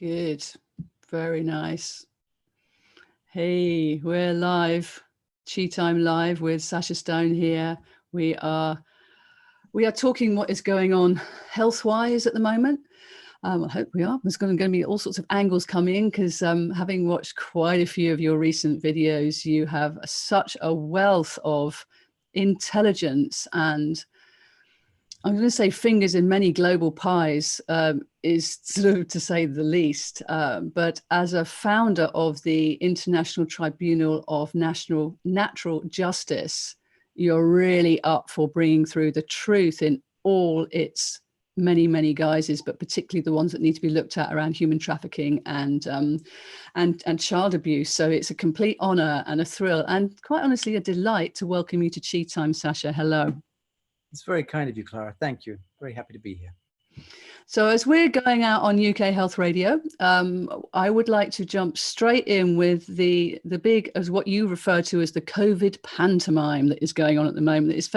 Good. Very nice. Hey, we're live. Chi Time Live with Sacha Stone here. We are talking what is going on health-wise at the moment. I hope we are. There's going to be all sorts of angles coming in because having watched quite a few of your recent videos, you have such a wealth of intelligence and I'm going to say fingers in many global pies is sort of to say the least. But as a founder of the International Tribunal of Natural Justice, you're really up for bringing through the truth in all its many, many guises, but particularly the ones that need to be looked at around human trafficking and child abuse. So it's a complete honor and a thrill and quite honestly a delight to welcome you to Chi Time, Sacha. Hello. It's very kind of you, Clara. Thank you. Very happy to be here. So as we're going out on UK Health Radio, I would like to jump straight in with the big, as what you refer to as the COVID pantomime that is going on at the moment, that is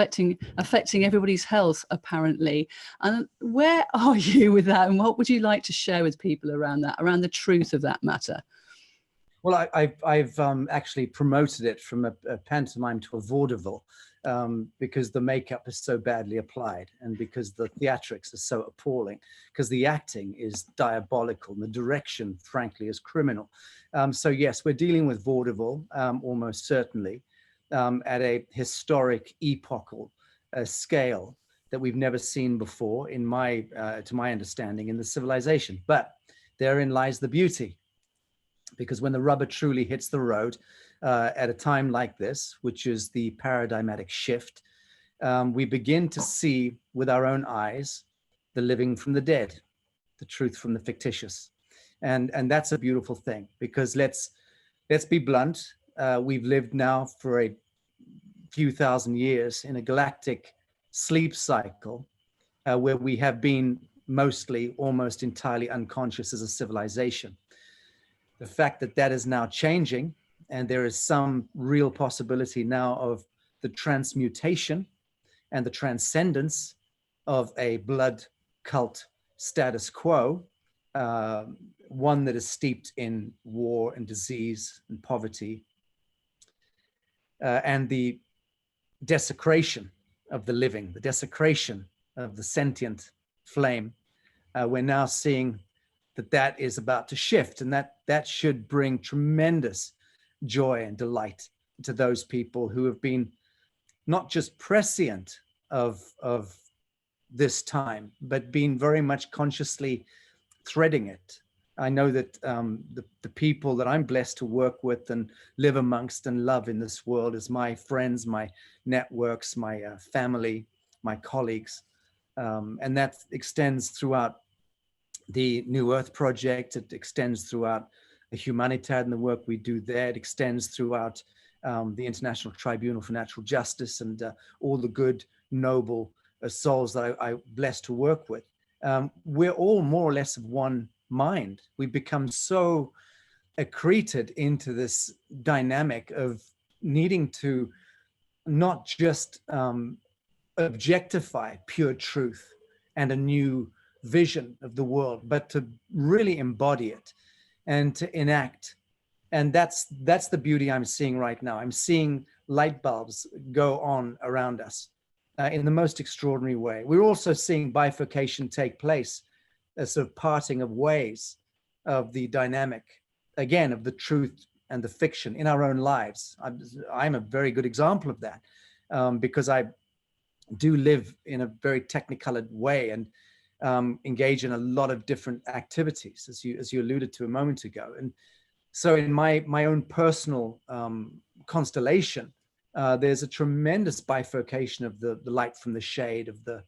affecting everybody's health, apparently. And where are you with that? And what would you like to share with people around that, around the truth of that matter? Well, I've actually promoted it from a pantomime to a vaudeville because the makeup is so badly applied and because the theatrics are so appalling, because the acting is diabolical and the direction, frankly, is criminal. So yes, we're dealing with vaudeville, almost certainly, at a historic, epochal scale that we've never seen before, to my understanding, in the civilization. But therein lies the beauty. Because when the rubber truly hits the road at a time like this, which is the paradigmatic shift, we begin to see with our own eyes the living from the dead, the truth from the fictitious. And that's a beautiful thing, because let's be blunt. We've lived now for a few thousand years in a galactic sleep cycle where we have been mostly, almost entirely unconscious as a civilization. The fact that that is now changing, and there is some real possibility now of the transmutation and the transcendence of a blood cult status quo, one that is steeped in war and disease and poverty, and the desecration of the living, the desecration of the sentient flame. We're now seeing that is about to shift, and that should bring tremendous joy and delight to those people who have been not just prescient of this time, but been very much consciously threading it. I know that the people that I'm blessed to work with and live amongst and love in this world is my friends, my networks, my family, my colleagues, and that extends throughout the New Earth Project. It extends throughout the Humanitad and the work we do there. It extends throughout the International Tribunal for Natural Justice and all the good, noble souls that I'm blessed to work with. We're all more or less of one mind. We've become so accreted into this dynamic of needing to not just objectify pure truth and a new vision of the world, but to really embody it and to enact. And that's the beauty I'm seeing right now. I'm seeing light bulbs go on around us in the most extraordinary way. We're also seeing bifurcation take place, a sort of parting of ways of the dynamic, again, of the truth and the fiction in our own lives. I'm a very good example of that because I do live in a very technicolored way and engage in a lot of different activities, as you alluded to a moment ago. And so in my own personal constellation, there's a tremendous bifurcation of the light from the shade, of the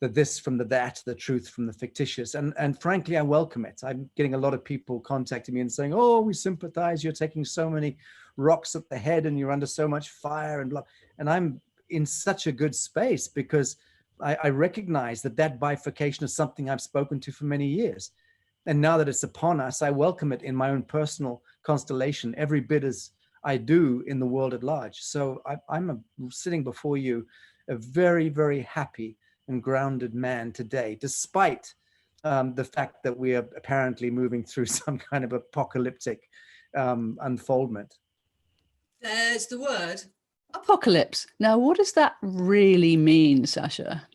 this from the that, the truth from the fictitious. And frankly, I welcome it. I'm getting a lot of people contacting me and saying, oh, we sympathize. You're taking so many rocks at the head and you're under so much fire and blah. And I'm in such a good space because I recognize that bifurcation is something I've spoken to for many years. And now that it's upon us, I welcome it in my own personal constellation, every bit as I do in the world at large. So I'm sitting before you, a very, very happy and grounded man today, despite the fact that we are apparently moving through some kind of apocalyptic unfoldment. There's the word. Apocalypse. Now, what does that really mean, Sacha?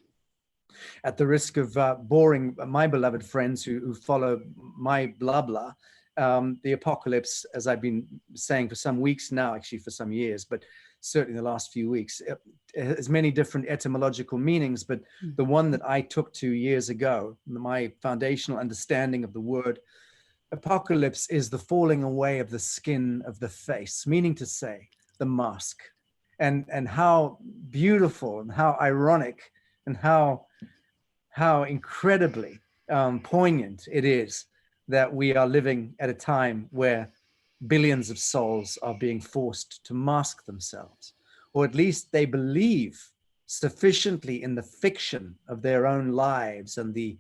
At the risk of boring my beloved friends who follow my blah blah, the apocalypse, as I've been saying for some weeks now, actually for some years, but certainly the last few weeks, has many different etymological meanings. But the one that I took to years ago, my foundational understanding of the word apocalypse, is the falling away of the skin of the face, meaning to say the mask. And how beautiful and how ironic and how incredibly poignant it is that we are living at a time where billions of souls are being forced to mask themselves, or at least they believe sufficiently in the fiction of their own lives and the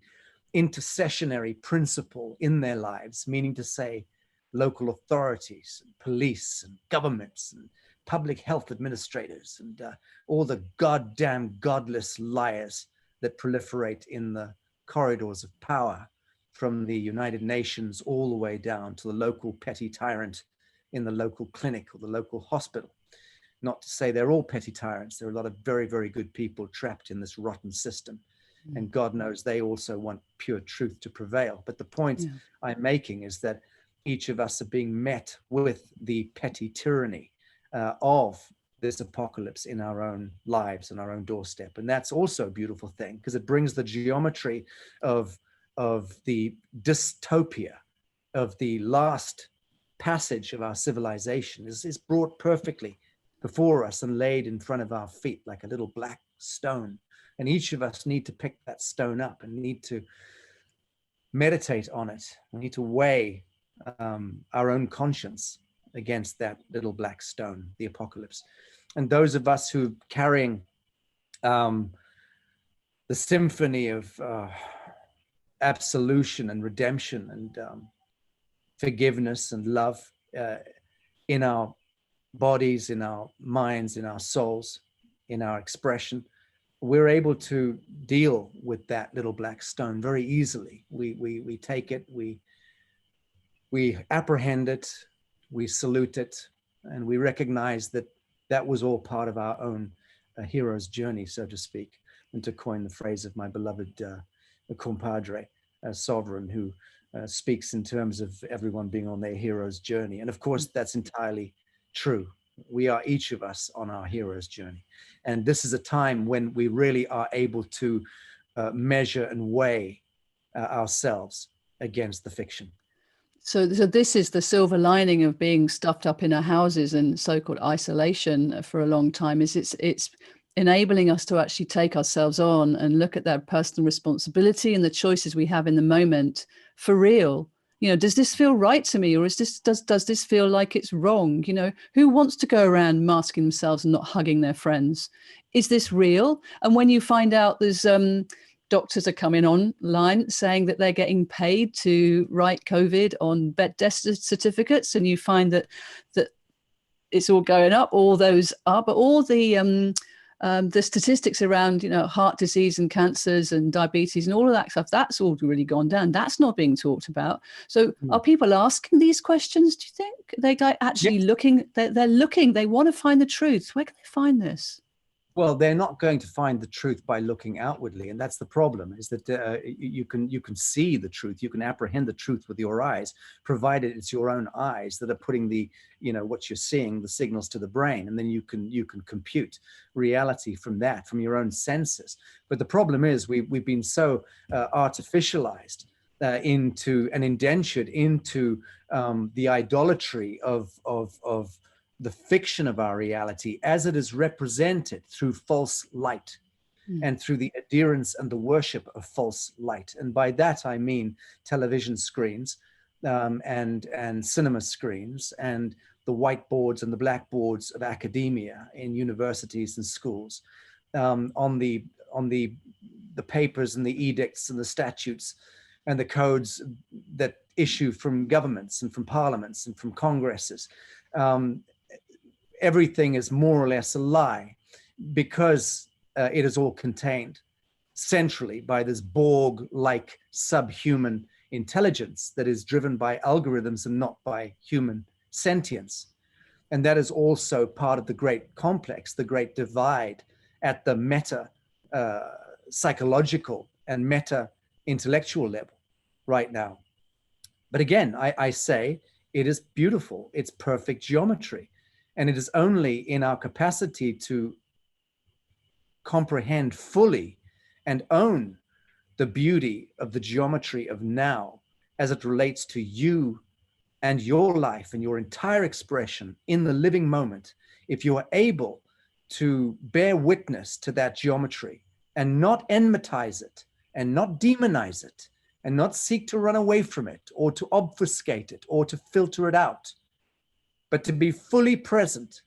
intercessionary principle in their lives, meaning to say local authorities, and police and governments and public health administrators and all the goddamn godless liars that proliferate in the corridors of power, from the United Nations all the way down to the local petty tyrant in the local clinic or the local hospital. Not to say they're all petty tyrants. There are a lot of very, very good people trapped in this rotten system. And God knows they also want pure truth to prevail. But the point I'm making is that each of us are being met with the petty tyranny of this apocalypse in our own lives and our own doorstep. And that's also a beautiful thing, because it brings the geometry of the dystopia of the last passage of our civilization is brought perfectly before us and laid in front of our feet like a little black stone. And each of us need to pick that stone up and need to meditate on it. We need to weigh our own conscience against that little black stone, the apocalypse. And those of us who are carrying the symphony of absolution and redemption and forgiveness and love in our bodies, in our minds, in our souls, in our expression, we're able to deal with that little black stone very easily. We take it, we apprehend it, we salute it, and we recognize that that was all part of our own hero's journey, so to speak, and to coin the phrase of my beloved compadre, Sovereign, who speaks in terms of everyone being on their hero's journey. And of course, that's entirely true. We are each of us on our hero's journey. And this is a time when we really are able to measure and weigh ourselves against the fiction. So this is the silver lining of being stuffed up in our houses and so-called isolation for a long time, is it's enabling us to actually take ourselves on and look at that personal responsibility and the choices we have in the moment for real. You know, does this feel right to me, or is this does this feel like it's wrong? You know, who wants to go around masking themselves and not hugging their friends? Is this real? And when you find out there's doctors are coming online saying that they're getting paid to write COVID on death certificates, and you find that it's all going up, all those are, but all the statistics around, you know, heart disease and cancers and diabetes and all of that stuff, that's all really gone down. That's not being talked about. So are people asking these questions, do you think? They actually looking, they're looking, they want to find the truth. Where can they find this? Well, they're not going to find the truth by looking outwardly, and that's the problem. Is that you can see the truth, you can apprehend the truth with your eyes, provided it's your own eyes that are putting the, you know, what you're seeing, the signals to the brain, and then you can compute reality from that, from your own senses. But the problem is we've been so artificialized into and indentured into the idolatry of the fiction of our reality as it is represented through false light and through the adherence and the worship of false light. And by that, I mean television screens and cinema screens and the whiteboards and the blackboards of academia in universities and schools, on the papers and the edicts and the statutes and the codes that issue from governments and from parliaments and from congresses. Everything is more or less a lie, because it is all contained centrally by this Borg-like subhuman intelligence that is driven by algorithms and not by human sentience. And that is also part of the great complex, the great divide at the meta psychological and meta intellectual level right now. But again, I say it is beautiful. It's perfect geometry. And it is only in our capacity to comprehend fully and own the beauty of the geometry of now as it relates to you and your life and your entire expression in the living moment. If you are able to bear witness to that geometry and not enmitize it and not demonize it and not seek to run away from it or to obfuscate it or to filter it out, but to be fully present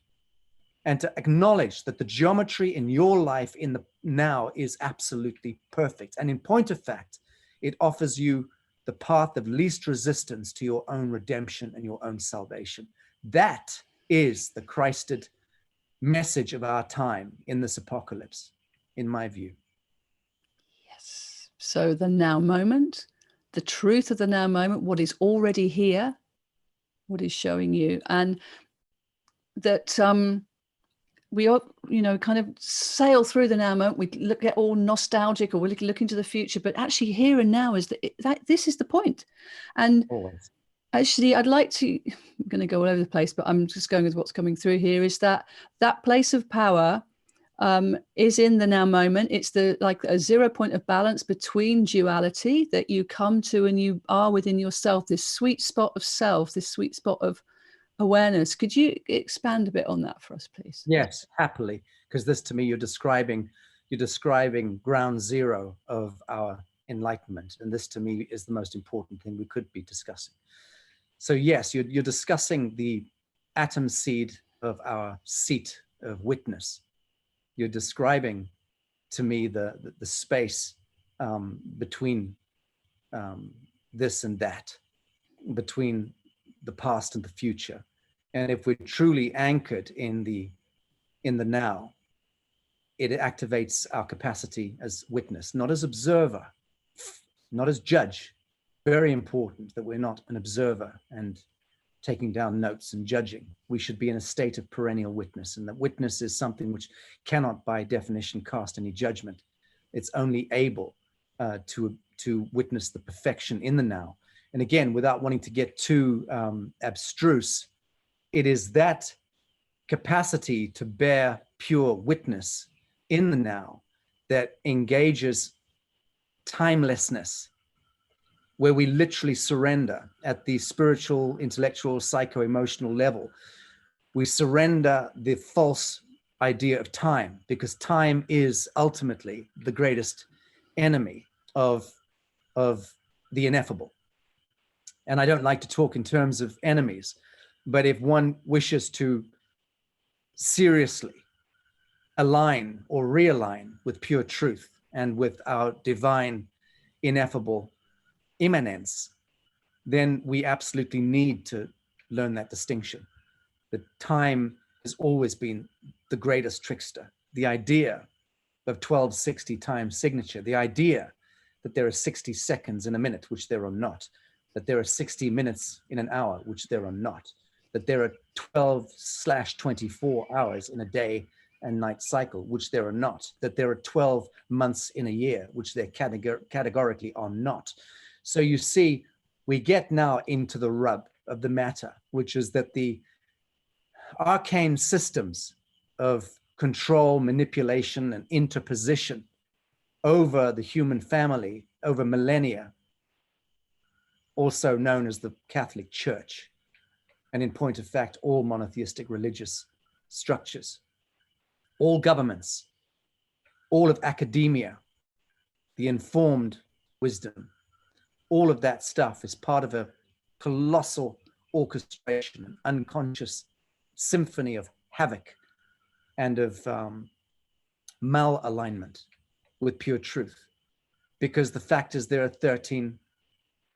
and to acknowledge that the geometry in your life in the now is absolutely perfect. And in point of fact, it offers you the path of least resistance to your own redemption and your own salvation. That is the Christed message of our time in this apocalypse, in my view. Yes. So the now moment, the truth of the now moment, what is already here, what is showing you, and that we are, kind of sail through the now moment. We get all nostalgic, or we look into the future, but actually here and now is that this is the point. And Always. Actually, I'm going to go all over the place, but I'm just going with what's coming through here, is that place of power is in the now moment. It's like a 0 point of balance between duality that you come to and you are within yourself, this sweet spot of self, this sweet spot of awareness. Could you expand a bit on that for us, please? Yes, happily, because this to me, you're describing ground zero of our enlightenment. And this to me is the most important thing we could be discussing. So yes, you're discussing the atom seed of our seat of witness. You're describing to me the space between this and that, between the past and the future. And if we're truly anchored in the now, it activates our capacity as witness, not as observer, not as judge. Very important that we're not an observer and taking down notes and judging. We should be in a state of perennial witness, and that witness is something which cannot by definition cast any judgment. It's only able to witness the perfection in the now. And again, without wanting to get too abstruse, it is that capacity to bear pure witness in the now that engages timelessness, where we literally surrender at the spiritual, intellectual, psycho-emotional level. We surrender the false idea of time, because time is ultimately the greatest enemy of the ineffable. And I don't like to talk in terms of enemies, but if one wishes to seriously align or realign with pure truth and with our divine, ineffable immanence, then we absolutely need to learn that distinction. That time has always been the greatest trickster. The idea of 1260 time signature, the idea that there are 60 seconds in a minute, which there are not, that there are 60 minutes in an hour, which there are not, that there are 12/24 hours in a day and night cycle, which there are not, that there are 12 months in a year, which there categorically are not. So you see, we get now into the rub of the matter, which is that the arcane systems of control, manipulation, and interposition over the human family, over millennia, also known as the Catholic Church, and in point of fact, all monotheistic religious structures, all governments, all of academia, the informed wisdom, all of that stuff is part of a colossal orchestration, an unconscious symphony of havoc and of malalignment with pure truth. Because the fact is there are 13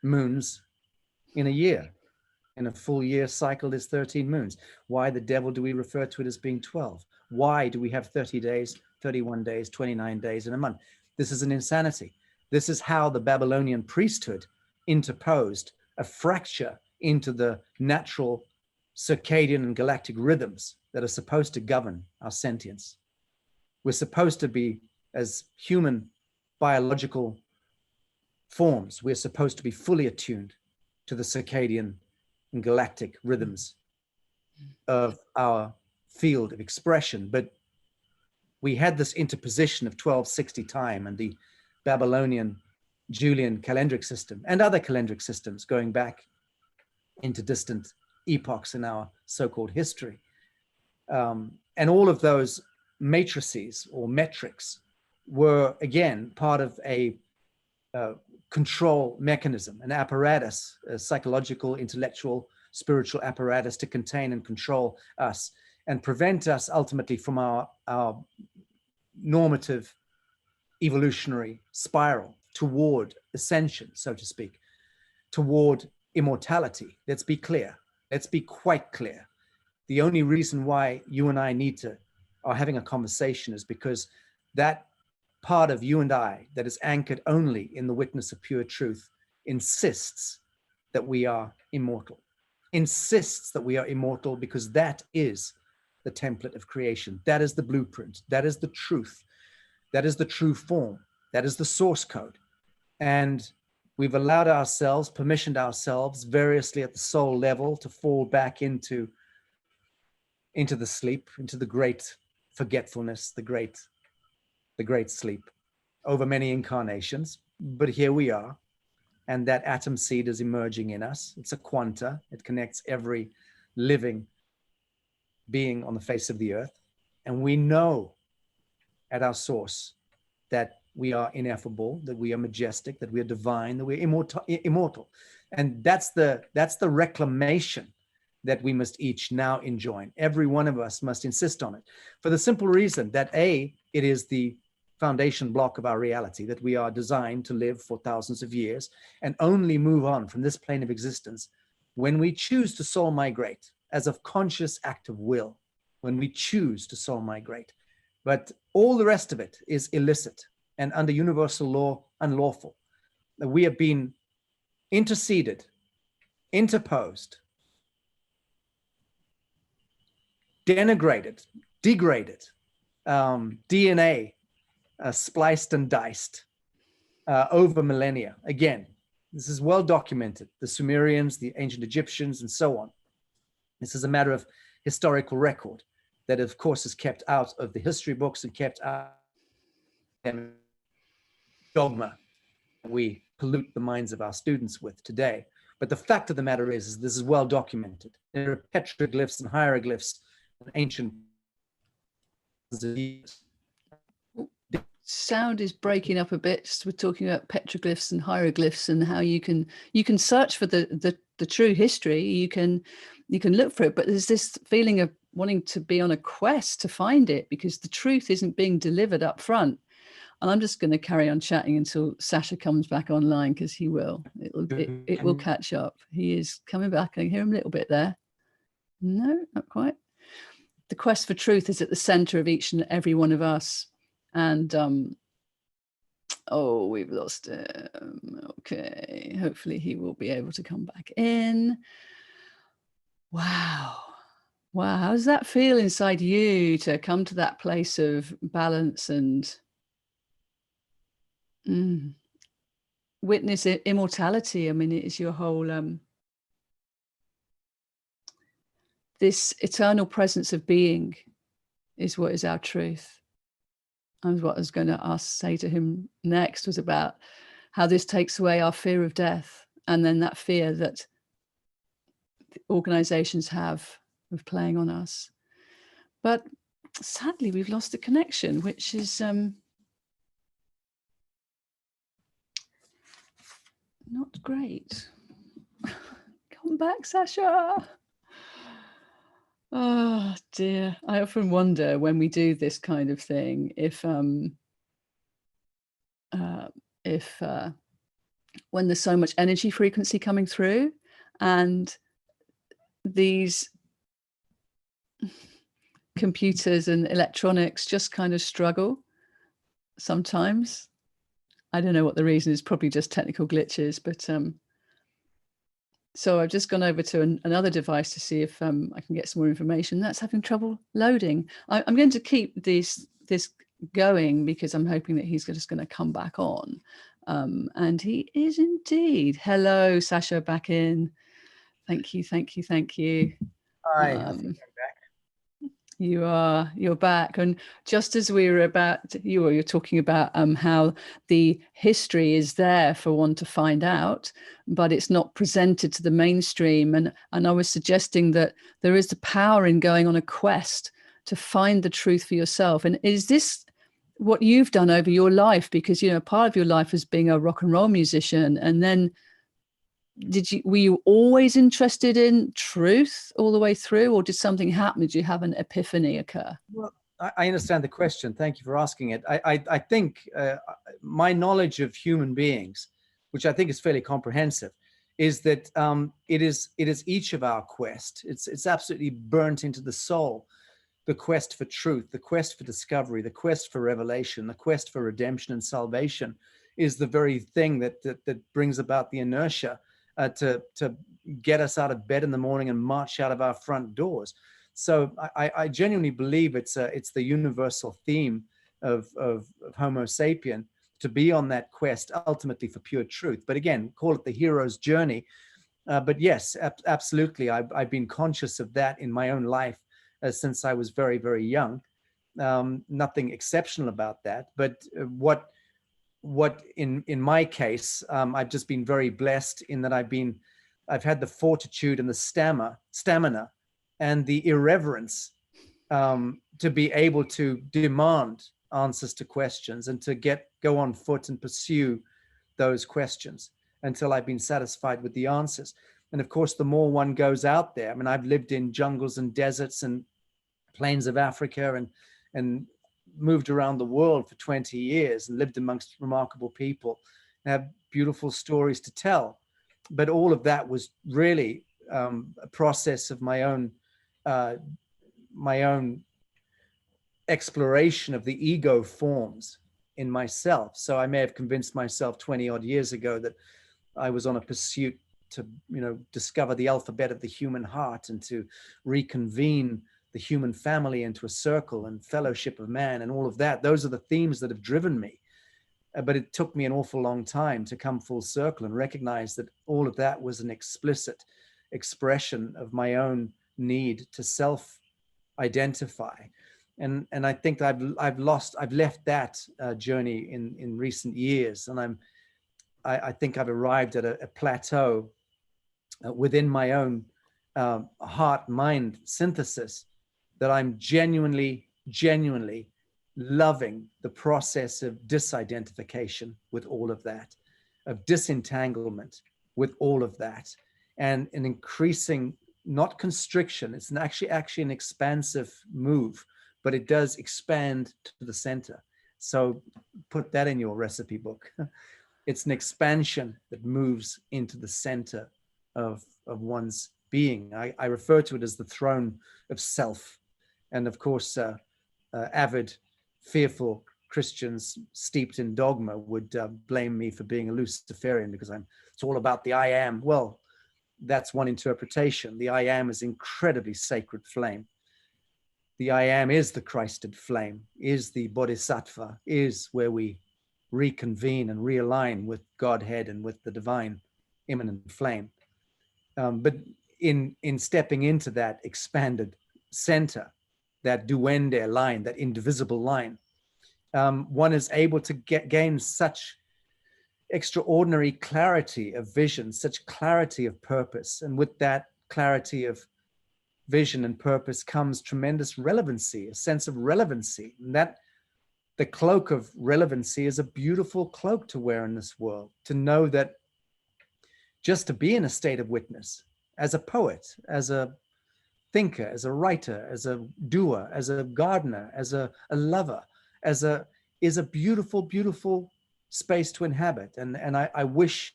moons in a year. In a full year cycle is 13 moons. Why the devil do we refer to it as being 12? Why do we have 30 days, 31 days, 29 days in a month? This is an insanity. This is how the Babylonian priesthood interposed a fracture into the natural circadian and galactic rhythms that are supposed to govern our sentience. We're supposed to be, as human biological forms, we're supposed to be fully attuned to the circadian and galactic rhythms of our field of expression. But we had this interposition of 1260 time and the Babylonian Julian calendric system and other calendric systems going back into distant epochs in our so-called history. And all of those matrices or metrics were, again, part of a control mechanism, an apparatus, a psychological, intellectual, spiritual apparatus to contain and control us and prevent us ultimately from our normative evolutionary spiral toward ascension, so to speak, toward immortality. Let's be clear. Let's be quite clear. The only reason why you and I are having a conversation is because that part of you and I that is anchored only in the witness of pure truth insists that we are immortal, insists that we are immortal because that is the template of creation. That is the blueprint. That is the truth. That is the true form. That is the source code. And we've allowed ourselves, permissioned ourselves variously at the soul level to fall back into the sleep, into the great forgetfulness, the great sleep over many incarnations. But here we are, and that atom seed is emerging in us. It's a quanta. It connects every living being on the face of the earth. And we know at our source that we are ineffable, that we are majestic, that we are divine, that we're immortal. And that's the reclamation that we must each now enjoin. Every one of us must insist on it for the simple reason that it is the foundation block of our reality, that we are designed to live for thousands of years and only move on from this plane of existence when we choose to soul migrate as a conscious act of will, when we choose to soul migrate. But all the rest of it is illicit and under universal law, unlawful. We have been interceded, interposed, denigrated, degraded, DNA spliced and diced over millennia. Again, this is well documented. The Sumerians, the ancient Egyptians, and so on. This is a matter of historical record that, of course, is kept out of the history books and kept out of dogma we pollute the minds of our students with today. But the fact of the matter is this is well documented. There are petroglyphs and hieroglyphs and ancient. Sound is breaking up a bit. We're talking about petroglyphs and hieroglyphs and how you can search for the true history. You can look for it, but there's this feeling of wanting to be on a quest to find it because the truth isn't being delivered up front. And I'm just going to carry on chatting until Sacha comes back online, because he will. It will catch up. He is coming back. I can hear him a little bit there. No, not quite. The quest for truth is at the center of each and every one of us. And oh, we've lost him. Okay, hopefully he will be able to come back in. Wow. How does that feel inside you to come to that place of balance and witness immortality? I mean, it is your whole this eternal presence of being is what is our truth. And what I was going to say to him next was about how this takes away our fear of death, and then that fear that organizations have of playing on us. But sadly, we've lost the connection, which is not great. Come back, Sacha. Oh dear. I often wonder when we do this kind of thing if when there's so much energy frequency coming through and these computers and electronics just kind of struggle sometimes I don't know what the reason is, probably just technical glitches, but so I've just gone over to another device to see if I can get some more information. That's having trouble loading. I'm going to keep this going because I'm hoping that he's just going to come back on. And he is indeed. Hello, Sacha, back in. Thank you, thank you, thank you. Hi, I think I'm back. You're back. And just as we were you're talking about how the history is there for one to find out, but it's not presented to the mainstream. And I was suggesting that there is the power in going on a quest to find the truth for yourself. And is this what you've done over your life? Because, you know, part of your life is being a rock and roll musician, and then were you always interested in truth all the way through, or did something happen? Did you have an epiphany occur? Well, I understand the question. Thank you for asking it. I think my knowledge of human beings, which I think is fairly comprehensive, is that it is each of our quest. It's absolutely burnt into the soul. The quest for truth, the quest for discovery, the quest for revelation, the quest for redemption and salvation is the very thing that brings about the inertia to get us out of bed in the morning and march out of our front doors. So I genuinely believe it's the universal theme of Homo sapien to be on that quest ultimately for pure truth. But again, call it the hero's journey. But yes, absolutely, I've been conscious of that in my own life since I was very, very young. Nothing exceptional about that. But what in my case, I've just been very blessed in that I've had the fortitude and the stamina and the irreverence to be able to demand answers to questions and to go on foot and pursue those questions until I've been satisfied with the answers. And of course, the more one goes out there, I mean, I've lived in jungles and deserts and plains of Africa and moved around the world for 20 years and lived amongst remarkable people and have beautiful stories to tell. But all of that was really a process of my own exploration of the ego forms in myself. So I may have convinced myself 20 odd years ago that I was on a pursuit to, you know, discover the alphabet of the human heart and to reconvene the human family into a circle and fellowship of man and all of that. Those are the themes that have driven me. But it took me an awful long time to come full circle and recognize that all of that was an explicit expression of my own need to self-identify. And I think that I've left that journey in recent years. And I think I've arrived at a plateau within my own heart-mind synthesis that I'm genuinely loving the process of disidentification with all of that, of disentanglement with all of that, and an increasing, not constriction, it's actually an expansive move, but it does expand to the center. So put that in your recipe book. It's an expansion that moves into the center of one's being. I refer to it as the throne of self. And of course, avid, fearful Christians steeped in dogma would blame me for being a Luciferian because it's all about the I am. Well, that's one interpretation. The I am is incredibly sacred flame. The I am is the Christed flame, is the Bodhisattva, is where we reconvene and realign with Godhead and with the divine immanent flame. But in stepping into that expanded center, that duende line, that indivisible line, one is able to gain such extraordinary clarity of vision, such clarity of purpose. And with that clarity of vision and purpose comes tremendous relevancy, a sense of relevancy. And that the cloak of relevancy is a beautiful cloak to wear in this world, to know that just to be in a state of witness, as a poet, as a thinker, as a writer, as a doer, as a gardener, as a lover, is a beautiful, beautiful space to inhabit. And I wish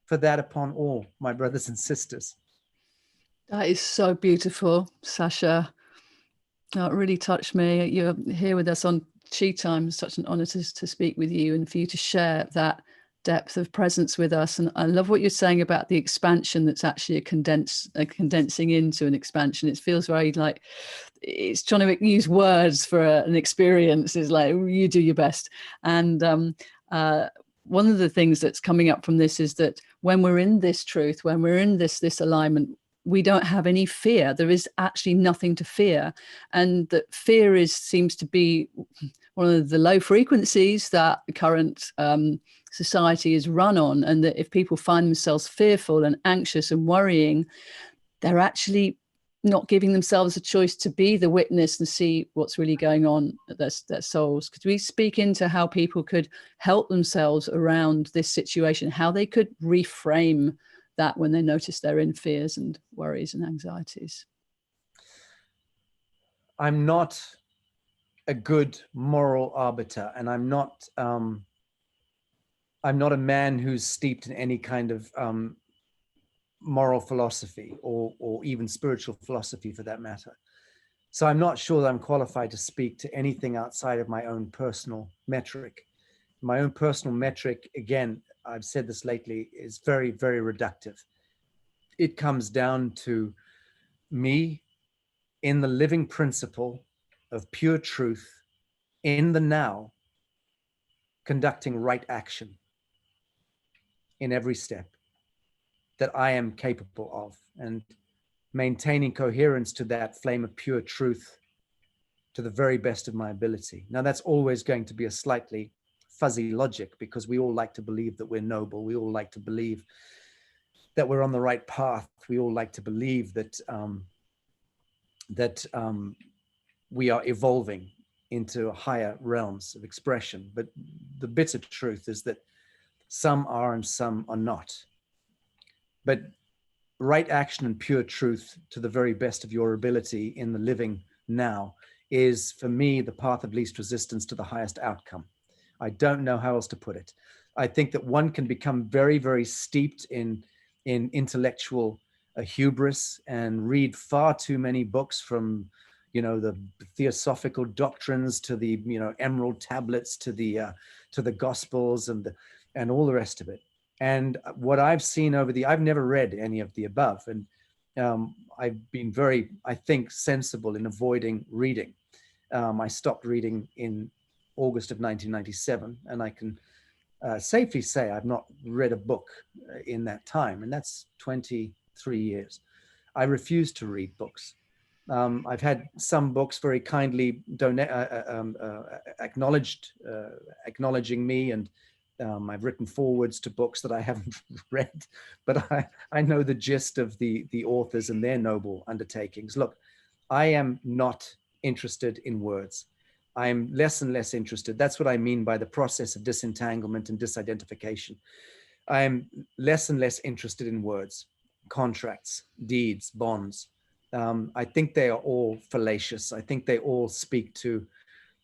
for that upon all my brothers and sisters. That is so beautiful, Sacha. Oh, it really touched me. You're here with us on Chi time, such an honor to speak with you and for you to share that depth of presence with us. And I love what you're saying about the expansion that's actually a condensing into an expansion. It feels very like it's trying to use words for an experience. Is like, you do your best. And one of the things that's coming up from this is that when we're in this truth, when we're in this alignment, we don't have any fear. There is actually nothing to fear. And that fear seems to be one of the low frequencies that the current society is run on. And that if people find themselves fearful and anxious and worrying, they're actually not giving themselves a choice to be the witness and see what's really going on at their souls. Could we speak into how people could help themselves around this situation, how they could reframe that when they notice they're in fears and worries and anxieties? I'm not a good moral arbiter, and I'm not a man who's steeped in any kind of moral philosophy or even spiritual philosophy for that matter. So I'm not sure that I'm qualified to speak to anything outside of my own personal metric. My own personal metric, again, I've said this lately, is very, very reductive. It comes down to me in the living principle of pure truth in the now, conducting right action in every step that I am capable of, and maintaining coherence to that flame of pure truth to the very best of my ability. Now, that's always going to be a slightly fuzzy logic, because we all like to believe that we're noble. We all like to believe that we're on the right path. We all like to believe that we are evolving into higher realms of expression. But the bitter truth is that some are and some are not. But right action and pure truth to the very best of your ability in the living now is, for me, the path of least resistance to the highest outcome. I don't know how else to put it. I think that one can become very, very steeped in intellectual hubris and read far too many books, from the theosophical doctrines to the emerald tablets to the gospels and all the rest of it. And what I've seen I've never read any of the above, and I've been very, I think, sensible in avoiding reading. I stopped reading in August of 1997, and I can safely say I've not read a book in that time, and that's 23 years. I refuse to read books. I've had some books very kindly acknowledging me, and I've written forwards to books that I haven't read, but I know the gist of the authors and their noble undertakings. Look, I am not interested in words. I am less and less interested. That's what I mean by the process of disentanglement and disidentification. I am less and less interested in words, contracts, deeds, bonds. I think they are all fallacious. I think they all speak to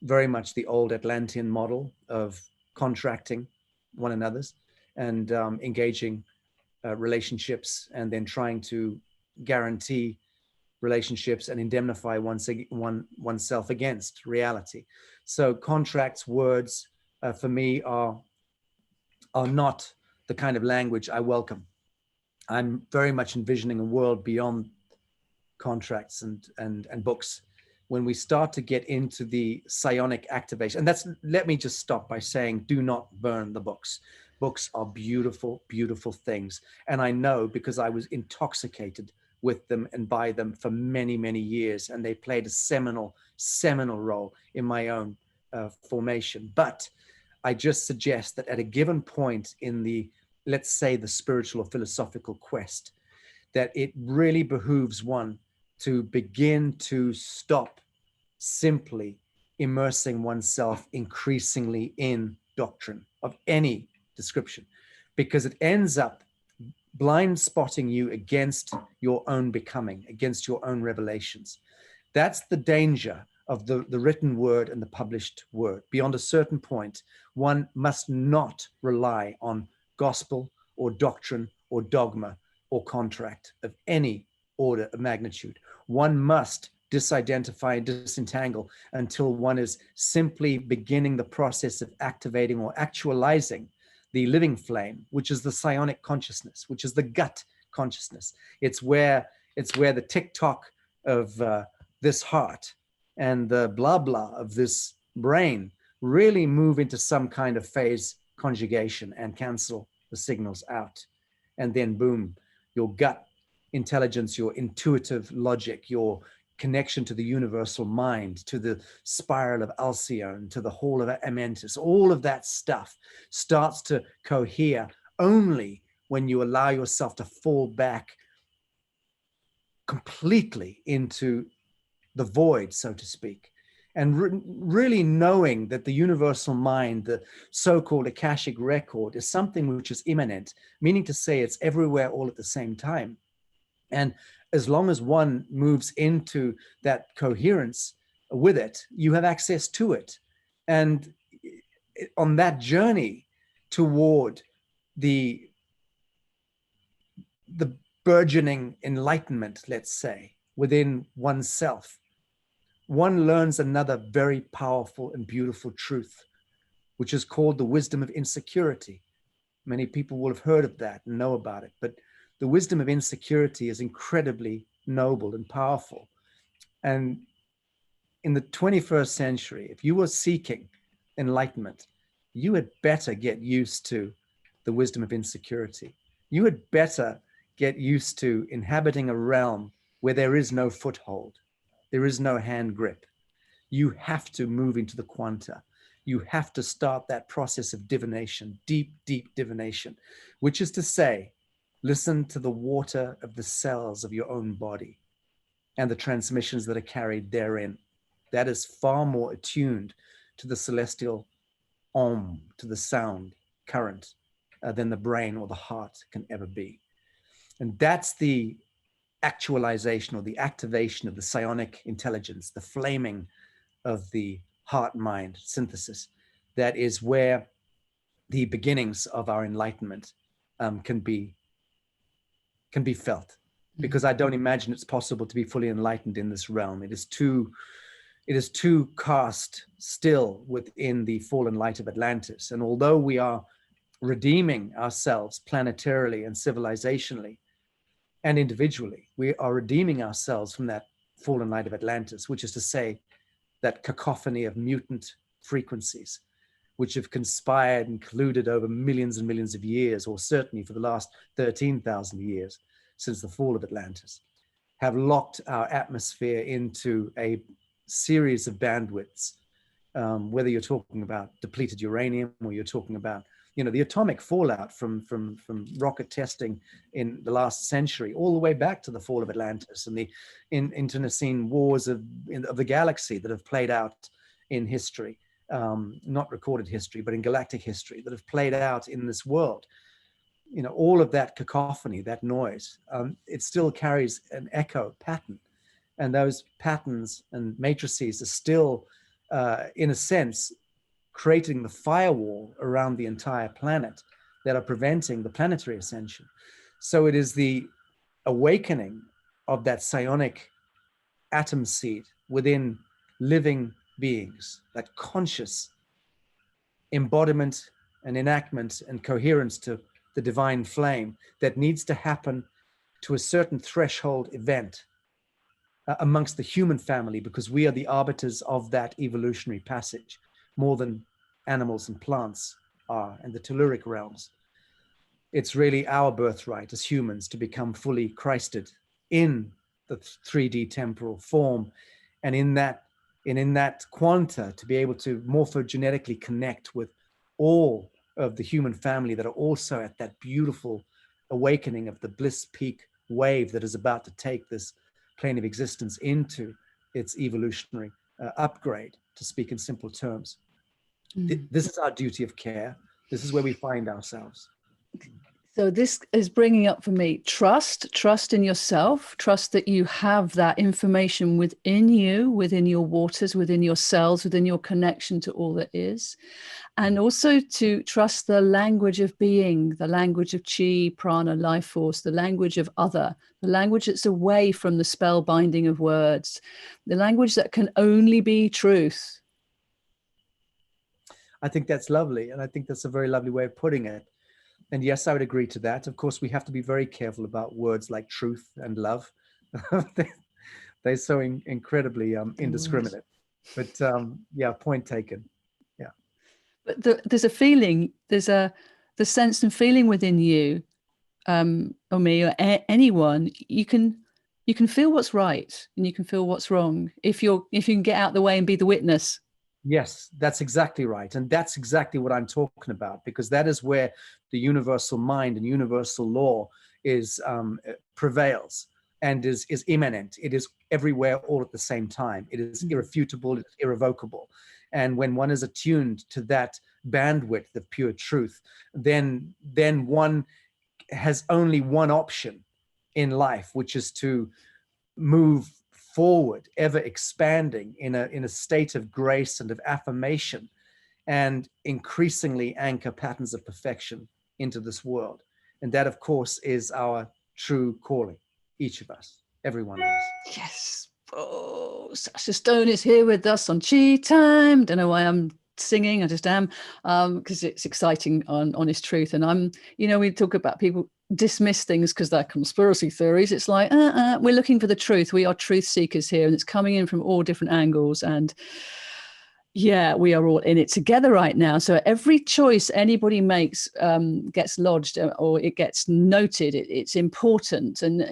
very much the old Atlantean model of contracting one another's and engaging relationships, and then trying to guarantee relationships and indemnify oneself against reality. So contracts, words, for me are not the kind of language I welcome. I'm very much envisioning a world beyond contracts and books. When we start to get into the psionic activation, and let me just stop by saying, do not burn the books. Books are beautiful, beautiful things. And I know, because I was intoxicated with them and by them for many, many years, and they played a seminal role in my own formation. But I just suggest that at a given point in the, let's say, the spiritual or philosophical quest, that it really behooves one to begin to stop simply immersing oneself increasingly in doctrine of any description, because it ends up blind spotting you against your own becoming, against your own revelations. That's the danger of the written word and the published word. Beyond a certain point, one must not rely on gospel or doctrine or dogma or contract of any order of magnitude. One must disidentify, disentangle until one is simply beginning the process of activating or actualizing the living flame, which is the psionic consciousness, which is the gut consciousness. It's where the tick-tock of this heart and the blah blah of this brain really move into some kind of phase conjugation and cancel the signals out. And then boom, your gut intelligence, your intuitive logic, your connection to the universal mind, to the spiral of Alcyone, to the hall of Amyntas, all of that stuff starts to cohere only when you allow yourself to fall back completely into the void, so to speak. And really knowing that the universal mind, the so-called Akashic record, is something which is immanent, meaning to say it's everywhere all at the same time. And as long as one moves into that coherence with it, you have access to it. And on that journey toward the burgeoning enlightenment, let's say, within oneself, one learns another very powerful and beautiful truth, which is called the wisdom of insecurity. Many people will have heard of that and know about it, but the wisdom of insecurity is incredibly noble and powerful. And in the 21st century, if you were seeking enlightenment, you had better get used to the wisdom of insecurity. You had better get used to inhabiting a realm where there is no foothold. There is no hand grip. You have to move into the quanta. You have to start that process of divination, deep, deep divination, which is to say, listen to the water of the cells of your own body and the transmissions that are carried therein. That is far more attuned to the celestial om, to the sound current, than the brain or the heart can ever be. And that's the actualization or the activation of the psionic intelligence, the flaming of the heart-mind synthesis. That is where the beginnings of our enlightenment can be felt. Because I don't imagine it's possible to be fully enlightened in this realm. It is too cast still within the fallen light of Atlantis. And although we are redeeming ourselves planetarily and civilizationally and individually, we are redeeming ourselves from that fallen light of Atlantis, which is to say that cacophony of mutant frequencies, which have conspired and colluded over millions and millions of years, or certainly for the last 13,000 years since the fall of Atlantis, have locked our atmosphere into a series of bandwidths, whether you're talking about depleted uranium or you're talking about, the atomic fallout from rocket testing in the last century, all the way back to the fall of Atlantis and the internecine wars of the galaxy that have played out in history, not recorded history, but in galactic history, that have played out in this world. All of that cacophony, that noise, it still carries an echo pattern. And those patterns and matrices are still, in a sense, creating the firewall around the entire planet that are preventing the planetary ascension. So it is the awakening of that psionic atom seed within living beings, that conscious embodiment and enactment and coherence to the divine flame that needs to happen to a certain threshold event amongst the human family, because we are the arbiters of that evolutionary passage more than animals and plants are, and the telluric realms. It's really our birthright as humans to become fully Christed in the 3D temporal form, and in that quanta to be able to morphogenetically connect with all of the human family that are also at that beautiful awakening of the bliss peak wave that is about to take this plane of existence into its evolutionary upgrade, to speak in simple terms. This is our duty of care. This is where we find ourselves. So this is bringing up for me trust in yourself, trust that you have that information within you, within your waters, within your cells, within your connection to all that is. And also to trust the language of being, the language of chi, prana, life force, the language of other, the language that's away from the spell binding of words, the language that can only be truth. I think that's lovely. And I think that's a very lovely way of putting it. And yes, I would agree to that. Of course, we have to be very careful about words like truth and love. They're so incredibly indiscriminate. But yeah, point taken. Yeah. But there's a feeling, the sense and feeling within you, or me, or anyone. You can feel what's right and you can feel what's wrong if you can get out the way and be the witness. Yes, that's exactly right. And that's exactly what I'm talking about, because that is where the universal mind and universal law is prevails and is immanent. It is everywhere all at the same time. It is irrefutable, it's irrevocable. And when one is attuned to that bandwidth of pure truth, then one has only one option in life, which is to move forward, ever expanding in a state of grace and of affirmation, and increasingly anchor patterns of perfection into this world. And that, of course, is our true calling, each of us, every one of us. Yes. Oh, Sacha Stone is here with us on Chi Time. Don't know why I'm singing, I just am, because it's exciting on Honest Truth. And we talk about people dismiss things because they're conspiracy theories. It's like, we're looking for the truth. We are truth seekers here, and it's coming in from all different angles. And yeah, we are all in it together right now. So every choice anybody makes gets lodged or it gets noted. It's important. And,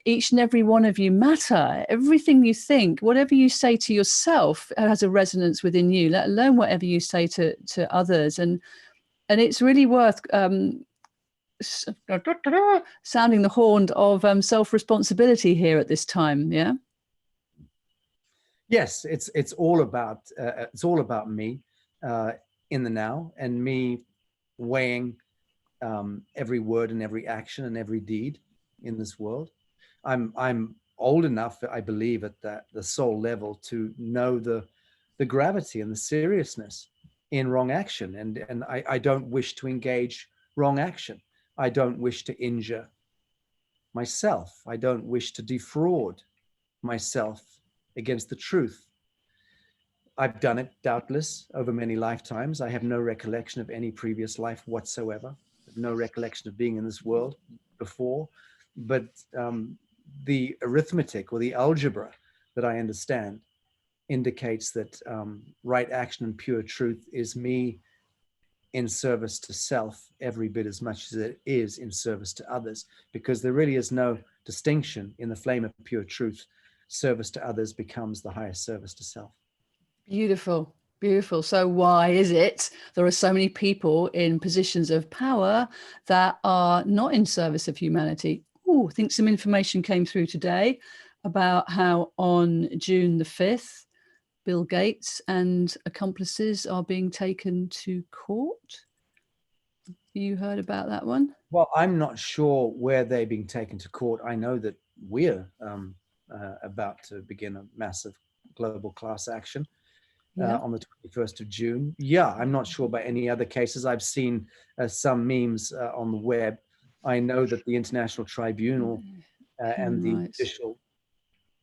each and every one of you matter. Everything you think, whatever you say to yourself has a resonance within you, let alone whatever you say to others. And it's really worth sounding the horn of self-responsibility here at this time. Yeah. Yes, it's all about me in the now, and me weighing every word and every action and every deed in this world. I'm old enough, I believe, at the soul level to know the gravity and the seriousness in wrong action, and I don't wish to engage wrong action. I don't wish to injure myself. I don't wish to defraud myself against the truth. I've done it, doubtless, over many lifetimes. I have no recollection of any previous life whatsoever. I have no recollection of being in this world before. But the arithmetic or the algebra that I understand indicates that right action and pure truth is me in service to self every bit as much as it is in service to others, because there really is no distinction in the flame of pure truth. Service to others becomes the highest service to self. Beautiful, beautiful. So why is it there are so many people in positions of power that are not in service of humanity? Oh, I think some information came through today about how on June the 5th, Bill Gates and accomplices are being taken to court. You heard about that one? Well, I'm not sure where they're being taken to court. I know that we're about to begin a massive global class action on the 21st of June. Yeah, I'm not sure about any other cases. I've seen some memes on the web. I know that the International Tribunal and the judicial...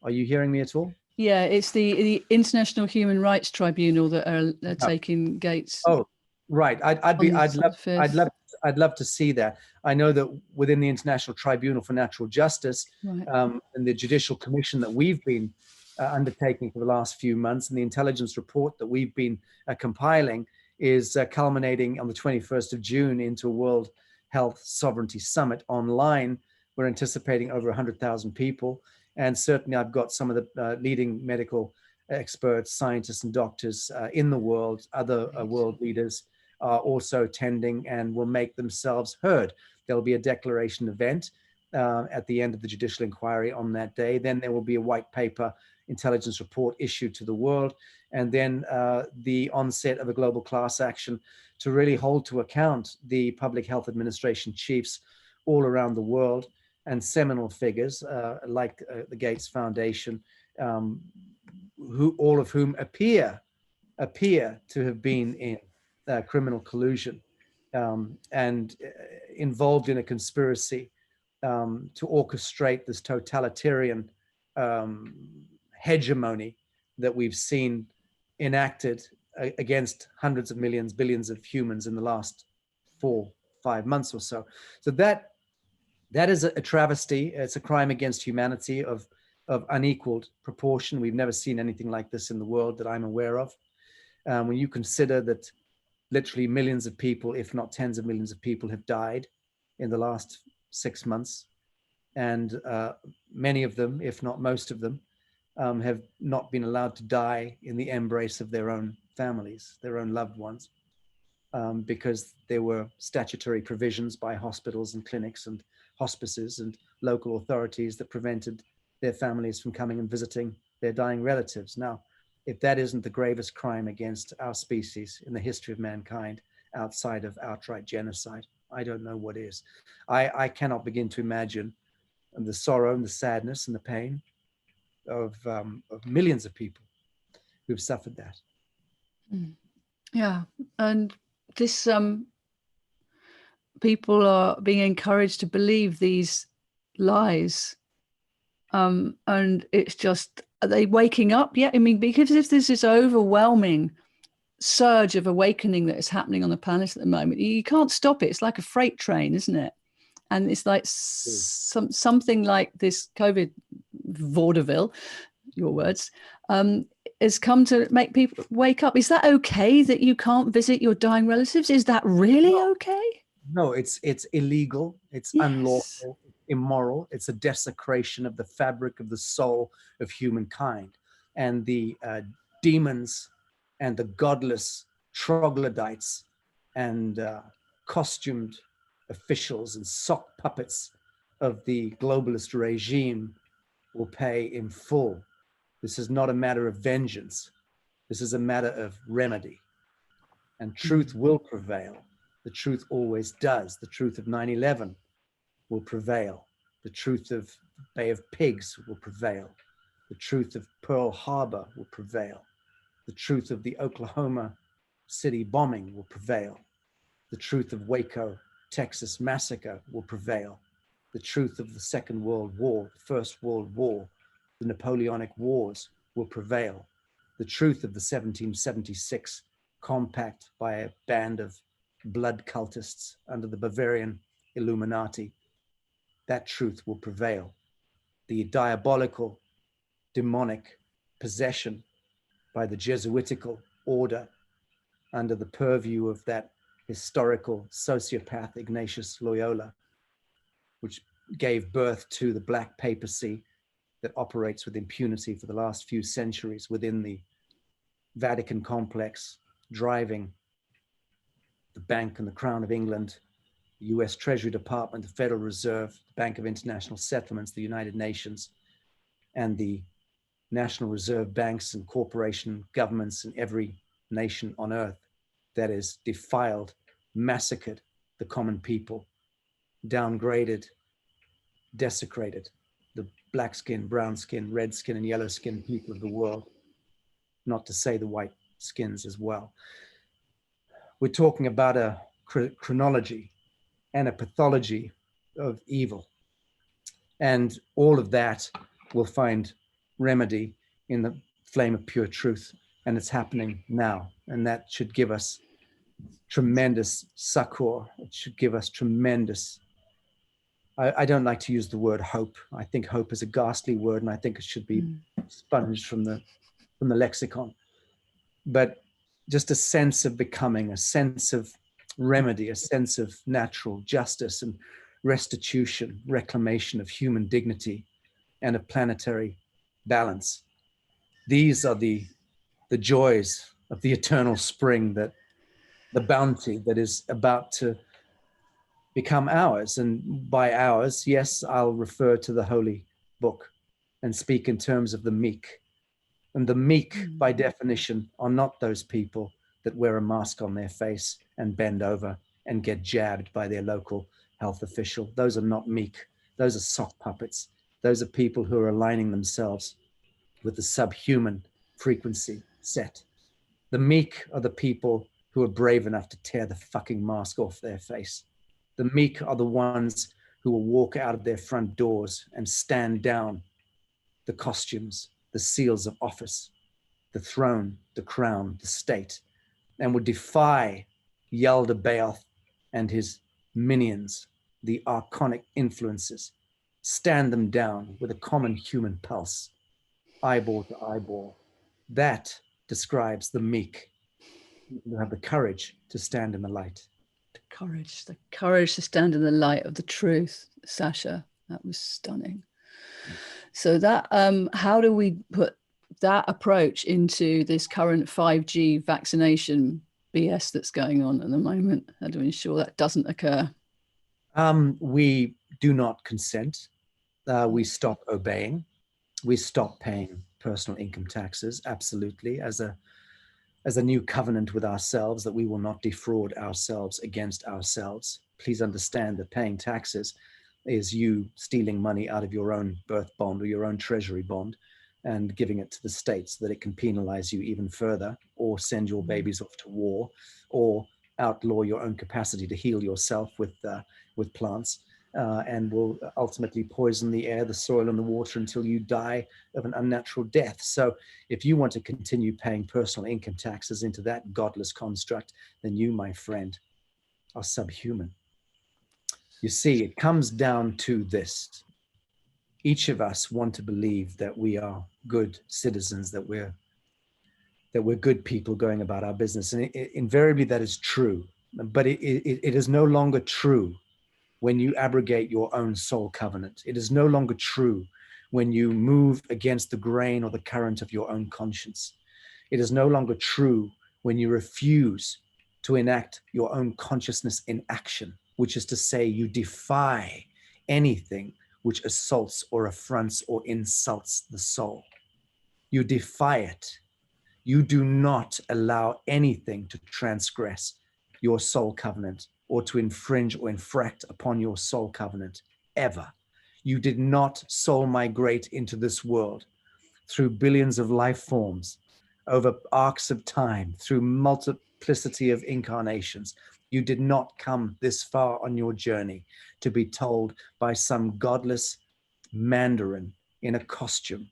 Are you hearing me at all? Yeah, it's the International Human Rights Tribunal that are taking Gates. Oh, right. I'd love to see that. I know that within the International Tribunal for Natural Justice and the Judicial Commission that we've been undertaking for the last few months, and the intelligence report that we've been compiling is culminating on the 21st of June into a World Health Sovereignty Summit online. We're anticipating over 100,000 people. And certainly I've got some of the leading medical experts, scientists and doctors in the world, other world leaders are also attending and will make themselves heard. There'll be a declaration event at the end of the judicial inquiry on that day. Then there will be a white paper intelligence report issued to the world, and then the onset of a global class action to really hold to account the Public Health Administration chiefs all around the world, and seminal figures like the Gates Foundation, who all of whom appear to have been in criminal collusion and involved in a conspiracy to orchestrate this totalitarian hegemony that we've seen enacted against hundreds of millions, billions of humans in the last 4-5 months or so. So that is a travesty. It's a crime against humanity of unequaled proportion. We've never seen anything like this in the world that I'm aware of. When you consider that literally millions of people, if not tens of millions of people, have died in the last 6 months, and many of them, if not most of them, have not been allowed to die in the embrace of their own families, their own loved ones, because there were statutory provisions by hospitals and clinics and hospices and local authorities that prevented their families from coming and visiting their dying relatives. Now, if that isn't the gravest crime against our species in the history of mankind, outside of outright genocide, I don't know what is. I cannot begin to imagine the sorrow and the sadness and the pain of millions of people who've suffered that. Yeah, and this people are being encouraged to believe these lies, and it's just, are they waking up yet? I mean, because if there's this overwhelming surge of awakening that is happening on the planet at the moment, you can't stop it. It's like a freight train, isn't it? And it's like something like this COVID vaudeville, your words, has come to make people wake up. Is that okay that you can't visit your dying relatives? Is that really okay? No, it's illegal. It's unlawful, immoral. It's a desecration of the fabric of the soul of humankind. And the demons and the godless troglodytes and costumed officials and sock puppets of the globalist regime will pay in full. This is not a matter of vengeance. This is a matter of remedy. And truth will prevail. The truth always does. The truth of 9/11 will prevail. The truth of Bay of Pigs will prevail. The truth of Pearl Harbor will prevail. The truth of the Oklahoma City bombing will prevail. The truth of Waco, Texas massacre will prevail. The truth of the Second World War, the First World War, the Napoleonic Wars will prevail. The truth of the 1776 compact by a band of blood cultists under the Bavarian Illuminati, that truth will prevail. The diabolical, demonic possession by the Jesuitical order under the purview of that historical sociopath Ignatius Loyola, which gave birth to the Black Papacy that operates with impunity for the last few centuries within the Vatican complex, driving the Bank and the Crown of England, the US Treasury Department, the Federal Reserve, the Bank of International Settlements, the United Nations, and the national reserve banks and corporation governments in every nation on earth that is defiled, massacred the common people, downgraded, desecrated the black skin, brown skin, red skin, and yellow skin people of the world, not to say the white skins as well. We're talking about a chronology and a pathology of evil. And all of that will find remedy in the flame of pure truth. And it's happening now. And that should give us tremendous succor. It should give us tremendous, I don't like to use the word hope. I think hope is a ghastly word, and I think it should be sponged from the lexicon. But just a sense of becoming, a sense of remedy, a sense of natural justice and restitution, reclamation of human dignity and a planetary balance. These are the joys of the eternal spring, that the bounty that is about to become ours. And by ours, yes, I'll refer to the Holy Book and speak in terms of the meek. And the meek, by definition, are not those people that wear a mask on their face and bend over and get jabbed by their local health official. Those are not meek. Those are sock puppets. Those are people who are aligning themselves with the subhuman frequency set. The meek are the people who are brave enough to tear the fucking mask off their face. The meek are the ones who will walk out of their front doors and stand down the costumes, the seals of office, the throne, the crown, the state, and would defy Yaldabaoth and his minions, the archonic influences, stand them down with a common human pulse, eyeball to eyeball. That describes the meek who have the courage to stand in the light. The courage to stand in the light of the truth, Sacha. That was stunning. So that, how do we put that approach into this current 5G vaccination BS that's going on at the moment? How do we ensure that doesn't occur? We do not consent. We stop obeying. We stop paying personal income taxes, absolutely, as a new covenant with ourselves that we will not defraud ourselves against ourselves. Please understand that paying taxes is you stealing money out of your own birth bond or your own treasury bond and giving it to the state so that it can penalize you even further, or send your babies off to war, or outlaw your own capacity to heal yourself with plants, and will ultimately poison the air, the soil, and the water until you die of an unnatural death. So if you want to continue paying personal income taxes into that godless construct, then you, my friend, are subhuman. You see, it comes down to this. Each of us want to believe that we are good citizens, that we're good people going about our business. And invariably that is true, but it is no longer true when you abrogate your own soul covenant. It is no longer true when you move against the grain or the current of your own conscience. It is no longer true when you refuse to enact your own consciousness in action, which is to say you defy anything which assaults or affronts or insults the soul. You defy it. You do not allow anything to transgress your soul covenant or to infringe or infract upon your soul covenant, ever. You did not soul migrate into this world through billions of life forms, over arcs of time, through multiplicity of incarnations. You did not come this far on your journey to be told by some godless mandarin in a costume